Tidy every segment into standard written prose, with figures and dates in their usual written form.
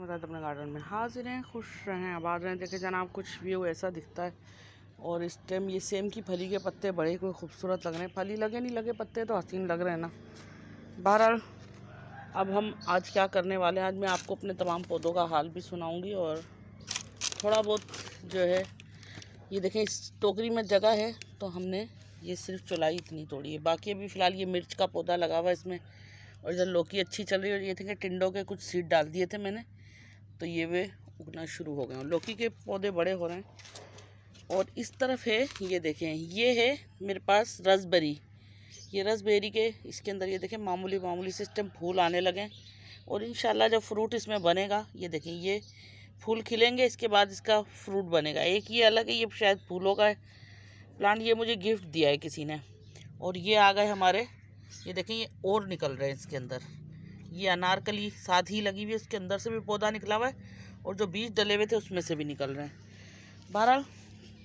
मदद अपने गार्डन में हाजिर हैं, खुश रहें, आबाद रहें। देखे जनाब, कुछ व्यू ऐसा दिखता है। और इस टाइम ये सेम की फली के पत्ते बड़े कोई खूबसूरत लग रहे हैं। फली लगे नहीं लगे, पत्ते तो हसीन लग रहे हैं ना। बहरहाल अब हम आज क्या करने वाले हैं, आज मैं आपको अपने तमाम पौधों का हाल भी सुनाऊंगी और थोड़ा बहुत जो है ये देखें, इस टोकरी में जगह है तो हमने ये सिर्फ चौलाई इतनी तोड़ी है। बाकी अभी फ़िलहाल ये मिर्च का पौधा लगा हुआ है इसमें, और इधर लौकी अच्छी चल रही है। और ये थे कि टिंडों के कुछ सीड डाल दिए थे मैंने, तो ये वे उगना शुरू हो गए हैं। लौकी के पौधे बड़े हो रहे हैं। और इस तरफ है, ये देखें, ये है मेरे पास रसबेरी। ये रसबेरी के इसके अंदर ये देखें मामूली मामूली सिस्टम फूल आने लगे। और इंशाल्लाह जब फ्रूट इसमें बनेगा, ये देखें ये फूल खिलेंगे, इसके बाद इसका फ्रूट बनेगा। एक ये अलग है, ये शायद फूलों का है प्लांट, ये मुझे गिफ्ट दिया है किसी ने। और ये आ गए हमारे, ये देखें ये और निकल रहे हैं इसके अंदर। ये अनारकली साथ ही लगी हुई है, इसके अंदर से भी पौधा निकला हुआ है और जो बीज डले हुए थे उसमें से भी निकल रहे हैं। बहरहाल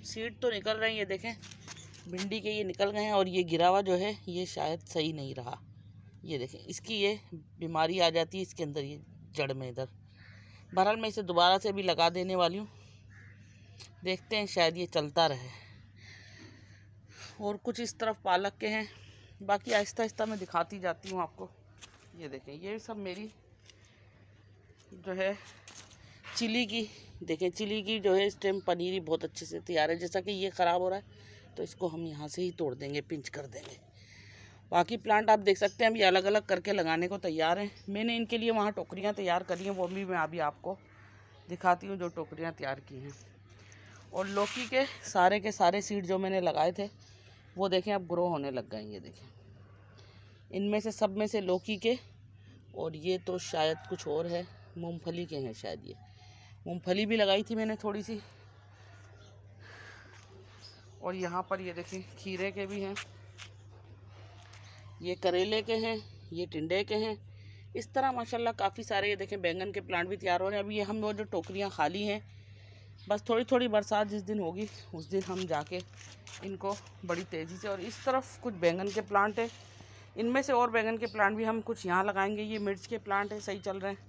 सीड तो निकल रहे हैं। ये देखें भिंडी के ये निकल गए हैं। और ये गिरा हुआ जो है ये शायद सही नहीं रहा। ये देखें इसकी ये बीमारी आ जाती है इसके अंदर, ये जड़ में इधर। बहरहाल मैं इसे दोबारा से भी लगा देने वाली हूँ, देखते हैं शायद ये चलता रहे। और कुछ इस तरफ पालक के हैं, बाकी आहिस्ता आहिस्ता मैं दिखाती जाती हूँ आपको। ये देखें ये सब मेरी जो है चिली की, देखें चिली की जो है इस टाइम पनीरी बहुत अच्छे से तैयार है। जैसा कि ये ख़राब हो रहा है तो इसको हम यहाँ से ही तोड़ देंगे, पिंच कर देंगे। बाकी प्लांट आप देख सकते हैं अभी अलग अलग करके लगाने को तैयार हैं। मैंने इनके लिए वहाँ टोकरियाँ तैयार करी हैं, वो भी मैं अभी आपको दिखाती हूँ जो टोकरियाँ तैयार की हैं। और लौकी के सारे सीड जो मैंने लगाए थे वो देखें अब ग्रो होने लग गए। ये देखें इनमें से सब में से लौकी के, और ये तो शायद कुछ और है, मूंगफली के हैं शायद। ये मूंगफली भी लगाई थी मैंने थोड़ी सी। और यहाँ पर ये देखें खीरे के भी हैं, ये करेले के हैं, ये टिंडे के हैं। इस तरह माशाल्लाह काफ़ी सारे, ये देखें बैंगन के प्लांट भी तैयार हो रहे हैं। अभी ये हम वो जो टोकरियाँ खाली हैं, बस थोड़ी थोड़ी बरसात जिस दिन होगी उस दिन हम जाके इनको बड़ी तेज़ी से। और इस तरफ कुछ बैंगन के प्लांट है, इनमें से और बैंगन के प्लांट भी हम कुछ यहाँ लगाएंगे। ये मिर्च के प्लांट है, सही चल रहे हैं।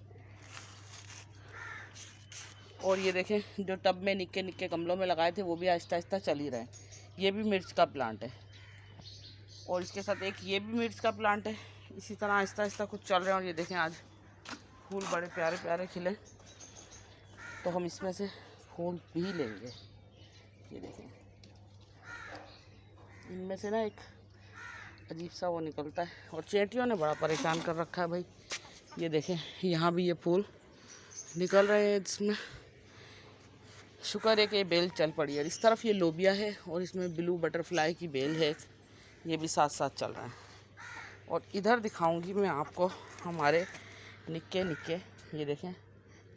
और ये देखें जो टब में निक्के निक्के गमलों में लगाए थे वो भी आहिस्ता आहिस्ता चल ही रहे हैं। ये भी मिर्च का प्लांट है और इसके साथ एक ये भी मिर्च का प्लांट है। इसी तरह आहिस्ता आहिस्ता कुछ चल रहे हैं। और ये देखें आज फूल बड़े प्यारे प्यारे खिले, तो हम इसमें से फूल भी लेंगे। ये देखें इनमें से ना एक अजीब सा वो निकलता है, और चींटियों ने बड़ा परेशान कर रखा है भाई। ये देखें यहाँ भी ये फूल निकल रहे हैं इसमें। शुक्र है कि ये बेल चल पड़ी है। इस तरफ ये लोबिया है और इसमें ब्लू बटरफ्लाई की बेल है, ये भी साथ साथ चल रहा है। और इधर दिखाऊंगी मैं आपको हमारे निक्के निक्के, ये देखें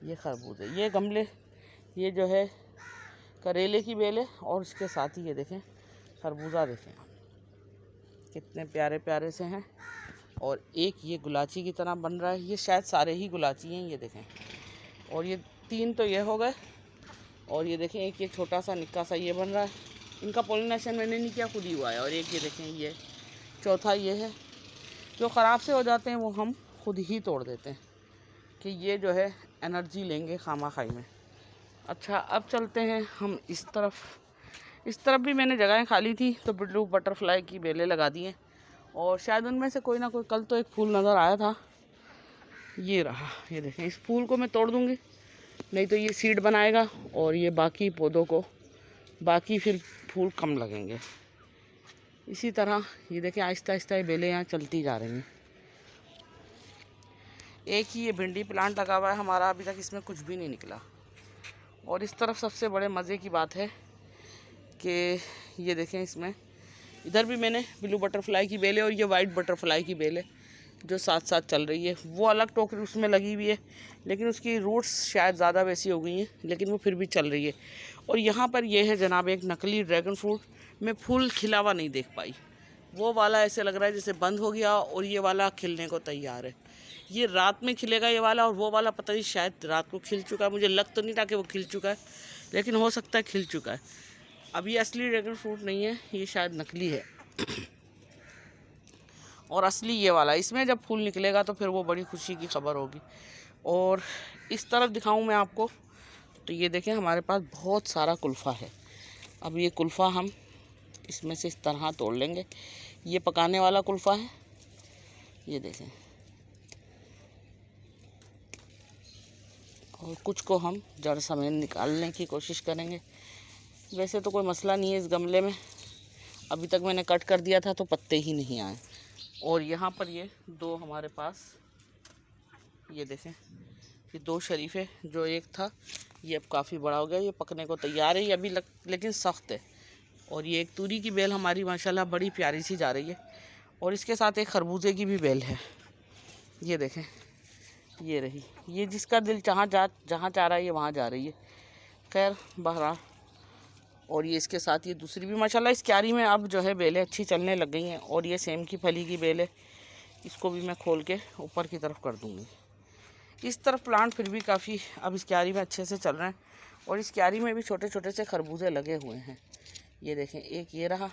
ये खरबूजे, ये गमले, ये जो है करेले की बेल है। और इसके साथ ही ये देखें खरबूजा, देखें कितने प्यारे प्यारे से हैं। और एक ये गुलाची की तरह बन रहा है, ये शायद सारे ही गुलाची हैं। ये देखें, और ये 3 तो ये हो गए। और ये देखें एक ये छोटा सा निक्का सा ये बन रहा है। इनका पोलिनेशन मैंने नहीं किया, खुद ही हुआ है। और एक ये देखें ये चौथा ये है। जो ख़राब से हो जाते हैं वो हम खुद ही तोड़ देते हैं कि ये जो है एनर्जी लेंगे खामा खाई में। अच्छा अब चलते हैं हम इस तरफ। इस तरफ भी मैंने जगहें खाली थी तो ब्लू बटरफ्लाई की बेलें लगा दी हैं। और शायद उनमें से कोई ना कोई, कल तो एक फूल नज़र आया था, ये रहा। ये देखें इस फूल को मैं तोड़ दूँगी, नहीं तो ये सीड बनाएगा और ये बाकी पौधों को, बाकी फिर फूल कम लगेंगे। इसी तरह ये देखें आहिस्ता आहिस्ता ये बेलें यहाँ चलती जा रही हैं। एक ही ये भिंडी प्लांट लगा हुआ है हमारा, अभी तक इसमें कुछ भी नहीं निकला। और इस तरफ सबसे बड़े मज़े की बात है कि ये देखें इसमें, इधर भी मैंने ब्लू बटरफ्लाई की बेल है और ये वाइट बटरफ्लाई की बेल है जो साथ साथ चल रही है। वो अलग टोकरी उसमें लगी हुई है, लेकिन उसकी रूट्स शायद ज़्यादा वैसी हो गई हैं, लेकिन वो फिर भी चल रही है। और यहाँ पर ये है जनाब एक नकली ड्रैगन फ्रूट, मैं फूल खिला हुआ नहीं देख पाई। वो वाला ऐसे लग रहा है जैसे बंद हो गया, और ये वाला खिलने को तैयार है। ये रात में खिलेगा ये वाला, और वो वाला पता नहीं शायद रात को खिल चुका है। मुझे लग तो नहीं था कि वो खिल चुका है, लेकिन हो सकता है खिल चुका है। अब ये असली ड्रैगन फ्रूट नहीं है, ये शायद नकली है। और असली ये वाला, इसमें जब फूल निकलेगा तो फिर वो बड़ी खुशी की खबर होगी। और इस तरफ दिखाऊं मैं आपको, तो ये देखें हमारे पास बहुत सारा कुल्फ़ा है। अब ये कुल्फ़ा हम इसमें से इस तरह तोड़ लेंगे। ये पकाने वाला कुल्फ़ा है, ये देखें। और कुछ को हम जड़ समेत निकालने की कोशिश करेंगे। वैसे तो कोई मसला नहीं है इस गमले में, अभी तक मैंने कट कर दिया था तो पत्ते ही नहीं आए। और यहाँ पर ये दो हमारे पास, ये देखें, ये दो शरीफे, जो एक था ये अब काफ़ी बड़ा हो गया, ये पकने को तैयार है। ये अभी लेकिन सख्त है। और ये एक तूरी की बेल हमारी माशाल्लाह बड़ी प्यारी सी जा रही है। और इसके साथ एक खरबूजे की भी बेल है, ये देखें, ये रही। ये जिसका दिल जहाँ चाह रहा है ये वहाँ जा रही है। खैर बहरहाल, और ये इसके साथ ये दूसरी भी माशाल्लाह इस क्यारी में अब जो है बेलें अच्छी चलने लग गई हैं। और ये सेम की फली की बेल है, इसको भी मैं खोल के ऊपर की तरफ कर दूँगी। इस तरफ प्लांट फिर भी काफ़ी अब इस क्यारी में अच्छे से चल रहे हैं। और इस क्यारी में भी छोटे छोटे से खरबूजे लगे हुए हैं, ये देखें। एक ये रहा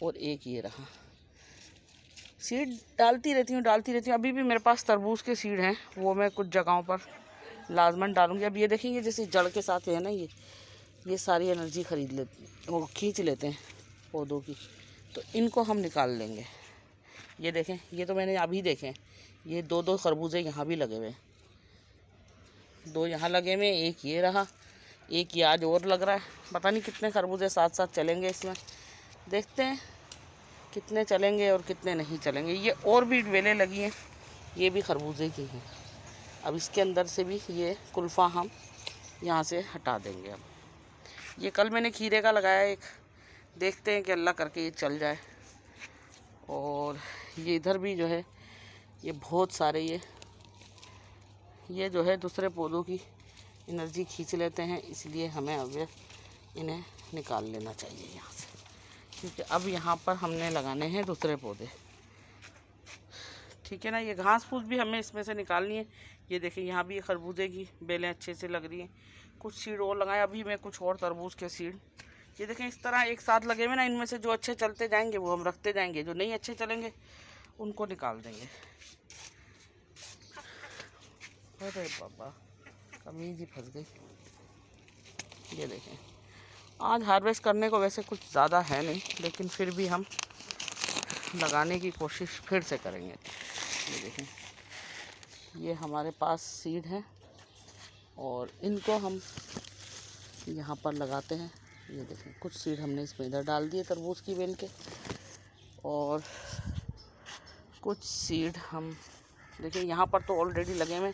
और एक ये रहा। सीड डालती रहती हूँ। अभी भी मेरे पास तरबूज के सीड हैं, वो मैं कुछ जगहों पर लाजमन डालूँगी। अब ये देखेंगे जैसे जड़ के साथ है ना, ये सारी एनर्जी वो खींच लेते हैं पौधों की, तो इनको हम निकाल लेंगे। ये देखें, ये तो मैंने अभी देखें, ये दो दो खरबूजे यहाँ भी लगे हुए, दो यहाँ लगे हुए, एक ये रहा, एक ये आज और लग रहा है। पता नहीं कितने खरबूजे साथ साथ चलेंगे इसमें, देखते हैं कितने चलेंगे और कितने नहीं चलेंगे। ये और भी बेलें लगी हैं, ये भी खरबूजे की हैं। अब इसके अंदर से भी ये कुल्फ़ा हम यहाँ से हटा देंगे। अब ये कल मैंने खीरे का लगाया एक, देखते हैं कि अल्लाह करके ये चल जाए। और ये इधर भी जो है ये बहुत सारे ये जो है दूसरे पौधों की एनर्जी खींच लेते हैं, इसलिए हमें अब इन्हें निकाल लेना चाहिए यहाँ से, क्योंकि अब यहाँ पर हमने लगाने हैं दूसरे पौधे। ठीक है ना। ये घास फूस भी हमें इसमें से निकालनी है। ये देखिए यहाँ भी खरबूजे की बेलें अच्छे से लग रही हैं। कुछ सीड और लगाए अभी मैं, कुछ और तरबूज के सीड। ये देखें इस तरह एक साथ लगे हुए ना, इनमें से जो अच्छे चलते जाएंगे वो हम रखते जाएंगे, जो नहीं अच्छे चलेंगे उनको निकाल देंगे। अरे बाबा, कमीज ही फंस गई। ये देखें, आज हार्वेस्ट करने को वैसे कुछ ज़्यादा है नहीं, लेकिन फिर भी हम लगाने की कोशिश फिर से करेंगे। ये देखें, ये हमारे पास सीड हैं और इनको हम यहाँ पर लगाते हैं। ये देखें, कुछ सीड हमने इसमें इधर डाल दिए तरबूज की बेल के, और कुछ सीड हम देखिए यहाँ पर तो ऑलरेडी लगे हुए,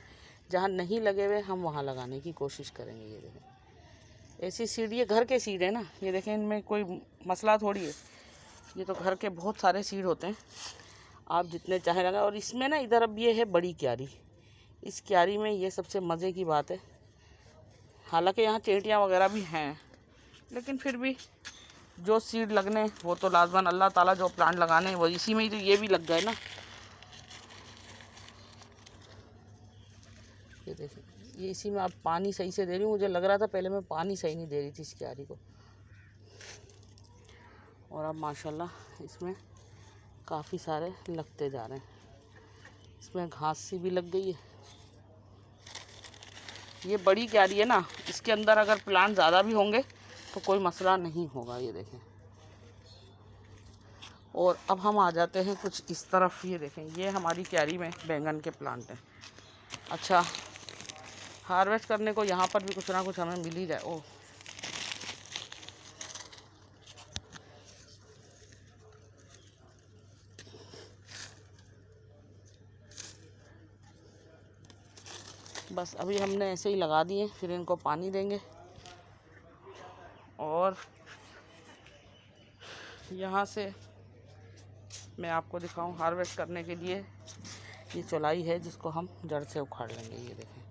जहाँ नहीं लगे हुए हम वहाँ लगाने की कोशिश करेंगे। ये देखें, ऐसी सीड, ये घर के सीड है ना, ये देखें, इनमें कोई मसला थोड़ी है, ये तो घर के बहुत सारे सीड होते हैं, आप जितने चाहे लगाएं। और इसमें ना इधर अब ये है बड़ी क्यारी, इस क्यारी में ये सबसे मज़े की बात है। हालांकि यहाँ चींटियाँ वगैरह भी हैं, लेकिन फिर भी जो सीड लगने वो तो लाजमन अल्लाह ताला जो प्लांट लगाने वो इसी में ही, तो ये भी लग गए ना। ये देखिए, ये इसी में आप पानी सही से दे रही हूँ। मुझे लग रहा था पहले मैं पानी सही नहीं दे रही थी इस क्यारी को, और अब माशाल्लाह इसमें काफ़ी सारे लगते जा रहे हैं। इसमें घास सी भी लग गई है। ये बड़ी क्यारी है ना, इसके अंदर अगर प्लांट ज़्यादा भी होंगे तो कोई मसला नहीं होगा। ये देखें, और अब हम आ जाते हैं कुछ इस तरफ। ये देखें, ये हमारी क्यारी में बैंगन के प्लांट हैं। अच्छा, हार्वेस्ट करने को यहाँ पर भी कुछ ना कुछ हमें मिल ही जाए। ओह, बस अभी हमने ऐसे ही लगा दिए, फिर इनको पानी देंगे। और यहाँ से मैं आपको दिखाऊं, हार्वेस्ट करने के लिए ये चौलाई है जिसको हम जड़ से उखाड़ लेंगे। ये देखें,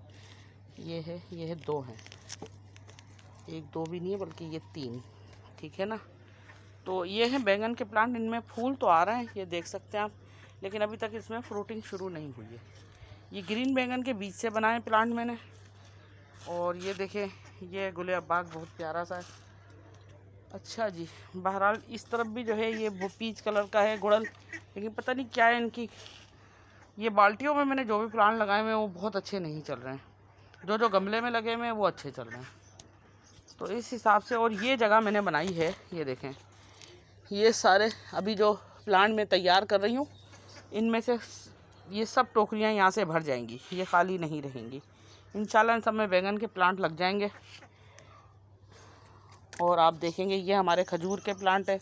ये है दो हैं, एक दो भी नहीं है बल्कि ये तीन, ठीक है ना। तो ये है बैंगन के प्लांट, इनमें फूल तो आ रहे हैं, ये देख सकते हैं आप, लेकिन अभी तक इसमें फ्रूटिंग शुरू नहीं हुई है। ये ग्रीन बैंगन के बीज से बनाए प्लांट मैंने। और ये देखें, ये गुलाब बाग बहुत प्यारा सा है। अच्छा जी, बहरहाल इस तरफ भी जो है ये वो पीच कलर का है गुड़ल, लेकिन पता नहीं क्या है इनकी ये बाल्टियों में मैंने जो भी प्लांट लगाए हुए हैं वो बहुत अच्छे नहीं चल रहे हैं, जो गमले में लगे हुए हैं वो अच्छे चल रहे हैं। तो इस हिसाब से, और ये जगह मैंने बनाई है, ये देखें, ये सारे अभी जो प्लांट मैं तैयार कर रही हूँ इनमें से ये सब टोकरियाँ यहाँ से भर जाएंगी, ये खाली नहीं रहेंगी इंशाल्लाह। इन सब में बैंगन के प्लांट लग जाएंगे। और आप देखेंगे ये हमारे खजूर के प्लांट है,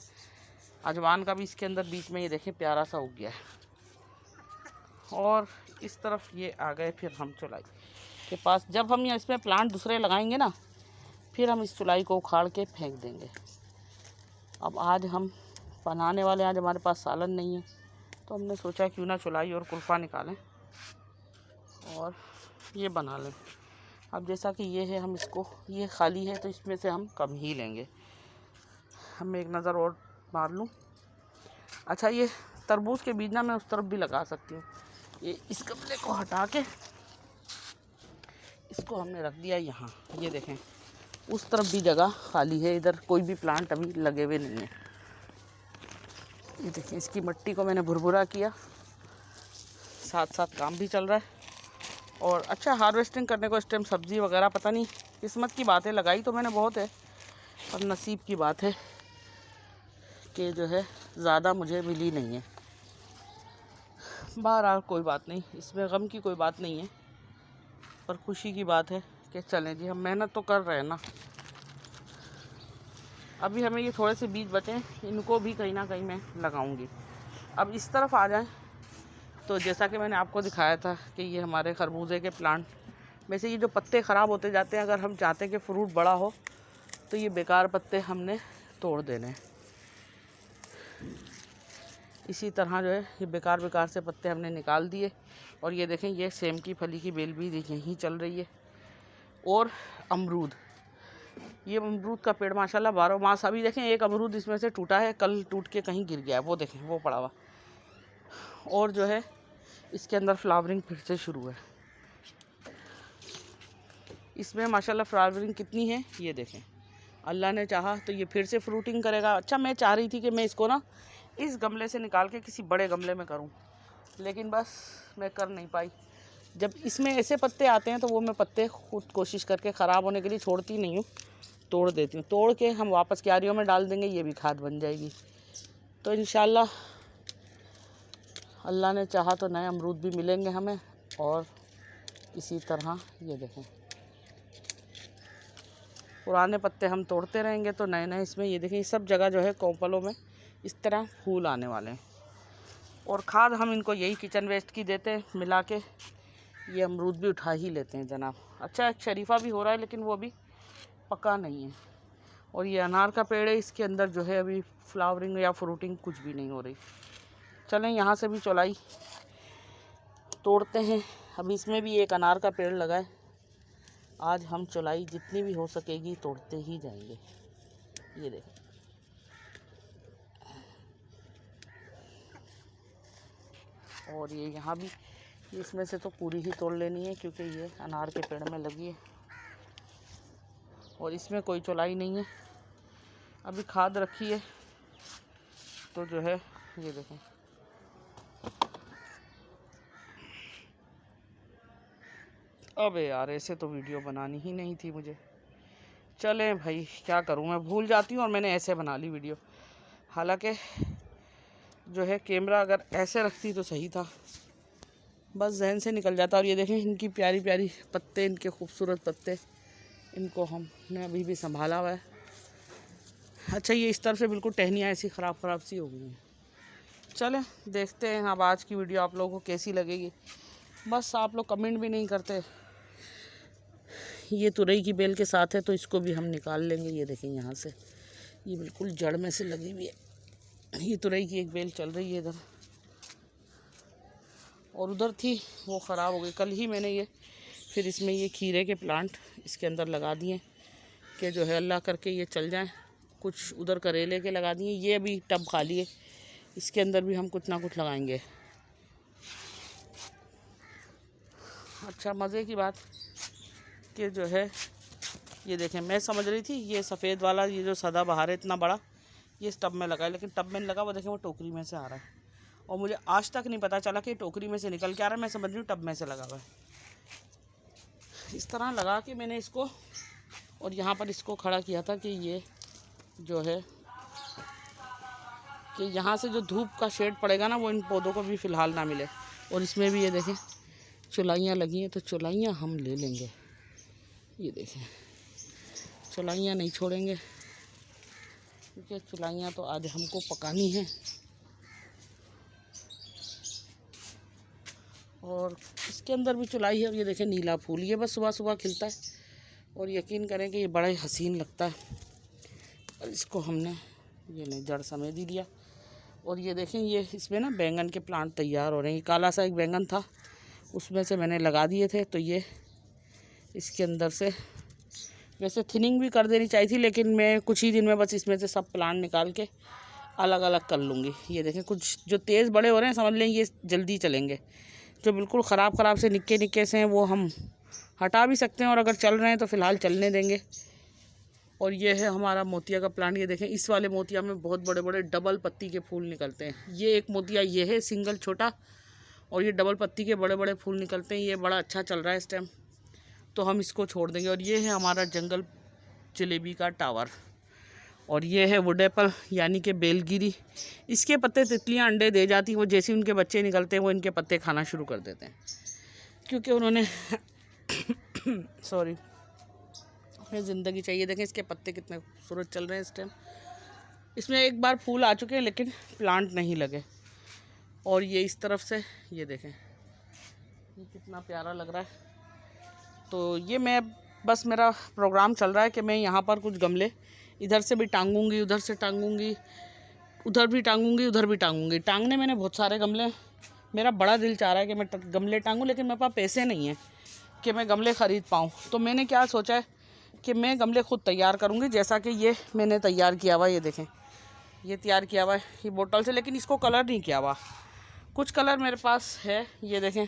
अजवान का भी इसके अंदर बीच में ये देखें प्यारा सा उग गया है। और इस तरफ ये आ गए फिर हम चुलाई के पास। जब हम इसमें प्लांट दूसरे लगाएंगे ना, फिर हम इस चुलाई को उखाड़ के फेंक देंगे। अब आज हम बनाने वाले, आज हमारे पास सालन नहीं है तो हमने सोचा क्यों ना चुलाई और कुल्फ़ा निकालें और ये बना लें। अब जैसा कि ये है, हम इसको, ये खाली है तो इसमें से हम कम ही लेंगे। हम एक नज़र और मार लूँ। अच्छा, ये तरबूज के बीज ना मैं उस तरफ भी लगा सकती हूँ। ये इस गमले को हटा के इसको हमने रख दिया यहाँ, ये देखें उस तरफ भी जगह खाली है, इधर कोई भी प्लांट अभी लगे हुए नहीं है। ये देखें, इसकी मिट्टी को मैंने भुरभुरा किया, साथ साथ काम भी चल रहा है। और अच्छा, हार्वेस्टिंग करने को इस टाइम सब्ज़ी वगैरह पता नहीं, किस्मत की बात है, लगाई तो मैंने बहुत है पर नसीब की बात है कि जो है ज़्यादा मुझे मिली नहीं है। बहरहाल कोई बात नहीं, इसमें गम की कोई बात नहीं है, पर खुशी की बात है कि चलें जी, हम मेहनत तो कर रहे हैं ना। अभी हमें ये थोड़े से बीज बचे, इनको भी कहीं ना कहीं मैं लगाऊंगी। अब इस तरफ आ जाएं तो जैसा कि मैंने आपको दिखाया था कि ये हमारे खरबूजे के प्लांट में से ये जो पत्ते ख़राब होते जाते हैं, अगर हम चाहते हैं कि फ्रूट बड़ा हो तो ये बेकार पत्ते हमने तोड़ देने हैं। इसी तरह जो है ये बेकार से पत्ते हमने निकाल दिए। और ये देखें, ये सेम की फली की बेल भी यहीं चल रही है। और अमरूद, ये अमरूद का पेड़ माशाल्लाह 12 मास। अभी देखें एक अमरूद इसमें से टूटा है, कल टूट के कहीं गिर गया है, वो देखें वो पड़ा हुआ। और जो है इसके अंदर फ्लावरिंग फिर से शुरू है। इसमें माशाल्लाह फ्लावरिंग कितनी है ये देखें, अल्लाह ने चाहा तो ये फिर से फ्रूटिंग करेगा। अच्छा, मैं चाह रही थी कि मैं इसको ना इस गमले से निकाल के किसी बड़े गमले में करूं, लेकिन बस मैं कर नहीं पाई। जब इसमें ऐसे पत्ते आते हैं तो वो मैं पत्ते खुद कोशिश करके ख़राब होने के लिए छोड़ती नहीं हूँ, तोड़ देती हूँ। तोड़ के हम वापस क्यारियों में डाल देंगे, ये भी खाद बन जाएगी। तो इंशाल्लाह अल्लाह ने चाहा तो नए अमरूद भी मिलेंगे हमें। और इसी तरह ये देखें, पुराने पत्ते हम तोड़ते रहेंगे तो नए नए इसमें, ये देखें सब जगह जो है कोपलों में इस तरह फूल आने वाले हैं। और खाद हम इनको यही किचन वेस्ट की देते हैं मिला के। ये अमरूद भी उठा ही लेते हैं जनाब। अच्छा, एक शरीफा भी हो रहा है लेकिन वो भी पका नहीं है। और ये अनार का पेड़ है, इसके अंदर जो है अभी फ्लावरिंग या फ्रूटिंग कुछ भी नहीं हो रही। चलें यहाँ से भी चौलाई तोड़ते हैं। अभी इसमें भी एक अनार का पेड़ लगा है, आज हम चौलाई जितनी भी हो सकेगी तोड़ते ही जाएंगे। ये देखें, और ये यहाँ भी, इसमें से तो पूरी ही तोड़ लेनी है क्योंकि ये अनार के पेड़ में लगी है और इसमें कोई चौलाई नहीं है। अभी खाद रखी है तो जो है ये देखें, अबे यार ऐसे तो वीडियो बनानी ही नहीं थी मुझे। चलें भाई, क्या करूं, मैं भूल जाती हूँ और मैंने ऐसे बना ली वीडियो। हालांकि जो है कैमरा अगर ऐसे रखती तो सही था, बस जहन से निकल जाता। और ये देखें इनकी प्यारी प्यारी पत्ते, इनके खूबसूरत पत्ते, इनको हमने अभी भी संभाला हुआ है। अच्छा, ये इस तरफ से बिल्कुल टहनियाँ ऐसी ख़राब सी हो गई हैं। चलें देखते हैं अब आज की वीडियो आप लोगों को कैसी लगेगी। बस आप लोग कमेंट भी नहीं करते। ये तुरई की बेल के साथ है तो इसको भी हम निकाल लेंगे। ये देखें यहाँ से, ये बिल्कुल जड़ में से लगी हुई है। ये तुरई की एक बेल चल रही है इधर, और उधर थी वो ख़राब हो गई। कल ही मैंने ये फिर इसमें ये खीरे के प्लांट इसके अंदर लगा दिए कि जो है अल्लाह करके ये चल जाएं। कुछ उधर करेले के लगा दिए। ये अभी टब खाली है, इसके अंदर भी हम कुछ ना कुछ लगाएंगे। अच्छा, मज़े की बात कि जो है ये देखें, मैं समझ रही थी ये सफ़ेद वाला, ये जो सदाबहार है इतना बड़ा, ये इस टब में लगा है, लेकिन टब में नहीं लगा। वो देखें वो टोकरी में से आ रहा है। और मुझे आज तक नहीं पता चला कि टोकरी में से निकल के आ रहा है। मैं समझ रही हूँ टब में से लगा हुआ है। इस तरह लगा के मैंने इसको, और यहाँ पर इसको खड़ा किया था कि ये जो है कि यहाँ से जो धूप का शेड पड़ेगा ना, वो इन पौधों को भी फ़िलहाल ना मिले। और इसमें भी ये देखें चुलाइयाँ लगी हैं, तो चुलाइयाँ हम ले लेंगे। ये देखें चुलाइयाँ नहीं छोड़ेंगे, क्योंकि चुलाइयाँ तो आज हमको पकानी है। और इसके अंदर भी चुलाई है। अब ये देखें नीला फूल, ये बस सुबह सुबह खिलता है और यकीन करें कि ये बड़ा ही हसीन लगता है। और इसको हमने ये नहीं जड़ समेत ही दिया। और ये देखें ये इसमें ना बैंगन के प्लांट तैयार हो रहे हैं। ये काला सा एक बैंगन था, उसमें से मैंने लगा दिए थे, तो ये इसके अंदर से वैसे थिनिंग भी कर देनी चाहिए थी, लेकिन मैं कुछ ही दिन में बस इसमें से सब प्लांट निकाल के अलग अलग कर लूँगी। ये देखें कुछ जो तेज़ बड़े हो रहे हैं समझ लें ये जल्दी चलेंगे। जो बिल्कुल ख़राब से निक्के निक्के से हैं वो हम हटा भी सकते हैं, और अगर चल रहे हैं तो फ़िलहाल चलने देंगे। और ये है हमारा मोतिया का प्लांट। ये देखें इस वाले मोतिया में बहुत बड़े बड़े डबल पत्ती के फूल निकलते हैं। ये एक मोतिया ये है सिंगल छोटा, और ये डबल पत्ती के बड़े बड़े फूल निकलते हैं। ये बड़ा अच्छा चल रहा है इस टाइम, तो हम इसको छोड़ देंगे। और ये है हमारा जंगल जलेबी का टावर। और ये है वुड एप्पल यानी कि बेलगिरी। इसके पत्ते तितलियां अंडे दे जाती हैं, वो जैसे उनके बच्चे निकलते हैं वो इनके पत्ते खाना शुरू कर देते हैं, क्योंकि उन्होंने सॉरी अपनी ज़िंदगी चाहिए। देखें इसके पत्ते कितने खूबसूरत चल रहे हैं इस टाइम। इसमें एक बार फूल आ चुके हैं लेकिन प्लांट नहीं लगे। और ये इस तरफ से ये देखें ये कितना प्यारा लग रहा है। तो ये मैं बस मेरा प्रोग्राम चल रहा है कि मैं यहाँ पर कुछ गमले इधर से भी टांगूंगी, उधर से टांगूंगी, उधर भी टांगूंगी, उधर भी टांगूंगी। टांगने मैंने बहुत सारे गमले, मेरा बड़ा दिल चाह रहा है कि मैं गमले टांगूं, लेकिन मेरे पास पैसे नहीं हैं कि मैं गमले ख़रीद पाऊँ। तो मैंने क्या सोचा है कि मैं गमले खुद तैयार करूँगी, जैसा कि ये मैंने तैयार किया हुआ। ये देखें ये तैयार किया हुआ है ये बोतल से, लेकिन इसको कलर नहीं किया हुआ। कुछ कलर मेरे पास है ये देखें,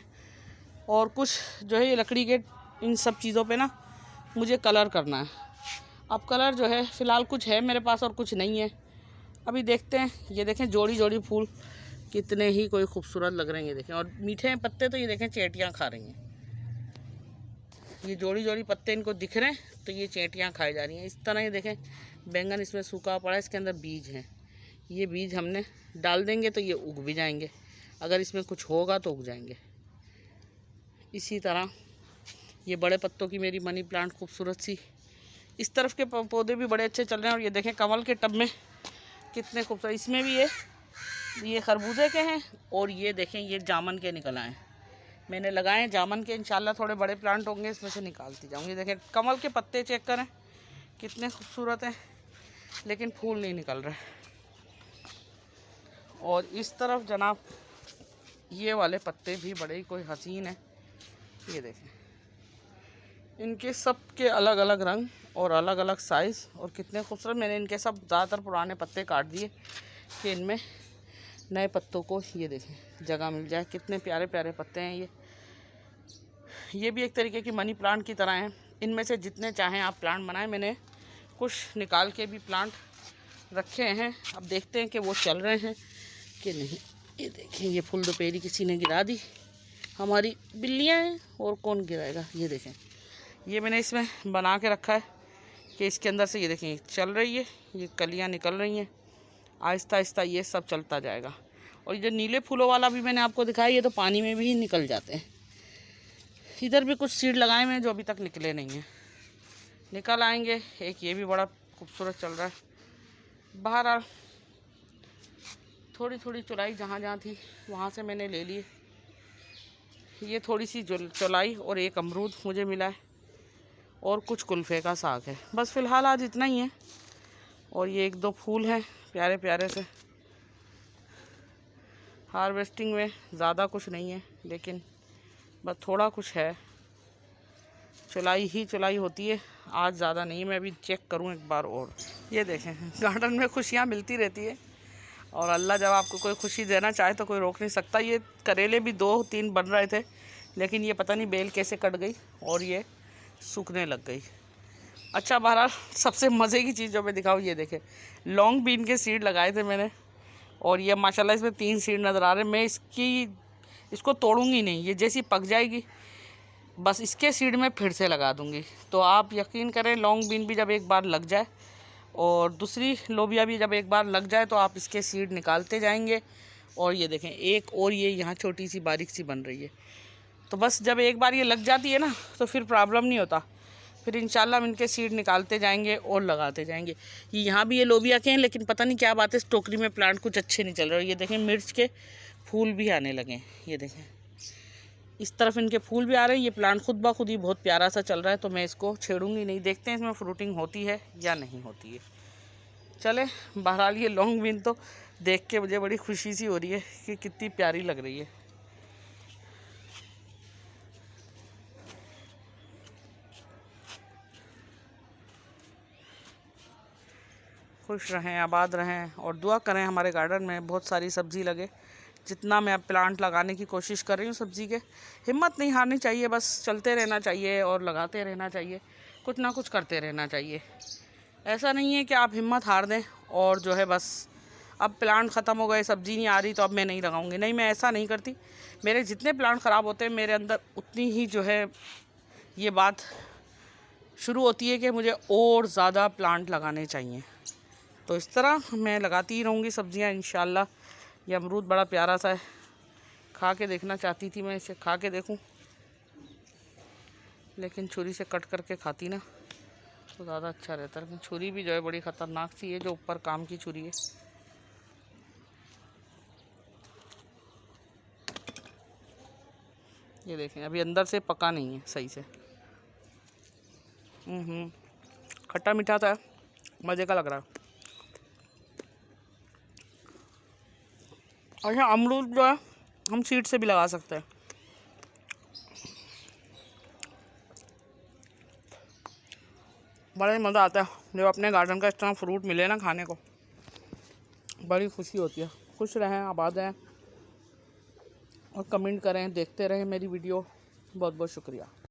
और कुछ जो है ये लकड़ी के इन सब चीज़ों पे ना मुझे कलर करना है। अब कलर जो है फ़िलहाल कुछ है मेरे पास और कुछ नहीं है, अभी देखते हैं। ये देखें जोड़ी जोड़ी फूल कितने ही कोई खूबसूरत लग रहे हैं। ये देखें, और मीठे पत्ते तो ये देखें चेटियाँ खा रही हैं। ये जोड़ी जोड़ी पत्ते इनको दिख रहे हैं, तो ये चेटियाँ खाई जा रही हैं। इस तरह ये देखें बैंगन इसमें सूखा पड़ा है, इसके अंदर बीज हैं। ये बीज हमने डाल देंगे तो ये उग भी जाएंगे, अगर इसमें कुछ होगा तो उग जाएंगे। इसी तरह ये बड़े पत्तों की मेरी मनी प्लांट खूबसूरत सी, इस तरफ के पौधे भी बड़े अच्छे चल रहे हैं। और ये देखें कमल के टब में कितने खूबसूरत, इसमें भी ये खरबूजे के हैं, और ये देखें ये जामन के निकल आए मैंने लगाए हैं जामन के। इंशाल्लाह थोड़े बड़े प्लांट होंगे, इसमें से निकालती जाऊँगी। देखें कमल के पत्ते चेक करें कितने खूबसूरत हैं, लेकिन फूल नहीं निकल रहे। और इस तरफ जनाब ये वाले पत्ते भी बड़े ही कोई हसीन है। ये देखें इनके सब के अलग अलग रंग और अलग अलग साइज़, और कितने खूबसूरत। मैंने इनके सब ज़्यादातर पुराने पत्ते काट दिए कि इनमें नए पत्तों को ये देखें जगह मिल जाए। कितने प्यारे प्यारे पत्ते हैं ये भी एक तरीके की मनी प्लांट की तरह हैं। इनमें से जितने चाहें आप प्लांट बनाएं। मैंने कुछ निकाल के भी प्लांट रखे हैं, अब देखते हैं कि वो चल रहे हैं कि नहीं। ये देखें ये फूल दोपहरी किसी ने गिरा दी, हमारी बिल्लियाँ हैं और कौन गिराएगा। ये देखें ये मैंने इसमें बना के रखा है कि इसके अंदर से ये देखें चल रही है, ये कलियाँ निकल रही हैं आहिस्ता आहिस्ता, ये सब चलता जाएगा। और ये जो नीले फूलों वाला भी मैंने आपको दिखाया, ये तो पानी में भी निकल जाते हैं। इधर भी कुछ सीड लगाए हुए हैं जो अभी तक निकले नहीं हैं, निकल आएंगे। एक ये भी बड़ा खूबसूरत चल रहा है। बहरहाल थोड़ी थोड़ी चुलाई जहाँ जहाँ थी वहाँ से मैंने ले ली। ये थोड़ी सी चुलाई और एक अमरूद मुझे मिला है, और कुछ कुल्फ़े का साग है। बस फ़िलहाल आज इतना ही है। और ये एक दो फूल हैं प्यारे प्यारे से। हार्वेस्टिंग में ज़्यादा कुछ नहीं है, लेकिन बस थोड़ा कुछ है। चुलाई ही चुलाई होती है, आज ज़्यादा नहीं। मैं अभी चेक करूं एक बार और। ये देखें गार्डन में खुशियां मिलती रहती है, और अल्लाह जब आपको कोई खुशी देना चाहे तो कोई रोक नहीं सकता। ये करेले भी 2-3 बन रहे थे, लेकिन ये पता नहीं बेल कैसे कट गई और ये सूखने लग गई। अच्छा बहरहाल सबसे मज़े की चीज़ जो मैं दिखाऊँ, ये देखें लॉन्ग बीन के सीड लगाए थे मैंने, और ये माशाल्लाह इसमें 3 सीड नज़र आ रहे हैं। मैं इसको तोड़ूंगी नहीं, ये जैसी पक जाएगी बस इसके सीड में फिर से लगा दूंगी। तो आप यकीन करें, लॉन्ग बीन भी जब एक बार लग जाए और दूसरी लोबिया भी जब एक बार लग जाए तो आप इसके सीड निकालते जाएंगे। और ये देखें, एक और ये यहाँ छोटी सी बारीक सी बन रही है। तो बस जब एक बार ये लग जाती है ना तो फिर प्रॉब्लम नहीं होता, फिर इंशाल्लाह हम इनके सीड निकालते जाएंगे और लगाते जाएंगे। ये यहाँ भी ये लोबिया के हैं, लेकिन पता नहीं क्या बात है, इस टोकरी में प्लांट कुछ अच्छे नहीं चल रहे। ये देखें, मिर्च के फूल भी आने लगे हैं। ये देखें, इस तरफ इनके फूल भी आ रहे हैं। ये प्लांट खुद ब खुद ही बहुत प्यारा सा चल रहा है, तो मैं इसको छेड़ूंगी नहीं। देखते हैं इसमें फ्रूटिंग होती है या नहीं होती है। चले, बहरहाल ये लॉन्ग बीन तो देख के मुझे बड़ी खुशी सी हो रही है कि कितनी प्यारी लग रही है। खुश रहें, आबाद रहें और दुआ करें हमारे गार्डन में बहुत सारी सब्ज़ी लगे। जितना मैं अब प्लांट लगाने की कोशिश कर रही हूँ सब्ज़ी के, हिम्मत नहीं हारनी चाहिए, बस चलते रहना चाहिए और लगाते रहना चाहिए, कुछ ना कुछ करते रहना चाहिए। ऐसा नहीं है कि आप हिम्मत हार दें और जो है बस अब प्लांट ख़त्म हो गए, सब्ज़ी नहीं आ रही तो अब मैं नहीं लगाऊंगी। नहीं, मैं ऐसा नहीं करती। मेरे जितने प्लांट ख़राब होते हैं मेरे अंदर उतनी ही जो है ये बात शुरू होती है कि मुझे और ज़्यादा प्लांट लगाने चाहिए। तो इस तरह मैं लगाती ही रहूँगी सब्ज़ियाँ इंशाल्लाह। ये अमरूद बड़ा प्यारा सा है, खा के देखना चाहती थी मैं, इसे खा के देखूं, लेकिन छुरी से कट करके खाती ना तो ज़्यादा अच्छा रहता है। लेकिन छुरी भी जो है बड़ी ख़तरनाक सी है, जो ऊपर काम की छुरी है। ये देखें, अभी अंदर से पका नहीं है सही से। खट्टा मीठा था, मज़े का लग रहा है। अच्छा, अमरूद जो है हम सीड से भी लगा सकते हैं। बड़ा ही मज़ा आता है जब अपने गार्डन का इस तरह फ्रूट मिले ना खाने को, बड़ी खुशी होती है। खुश रहें, आबाद रहें और कमेंट करें, देखते रहें मेरी वीडियो। बहुत बहुत शुक्रिया।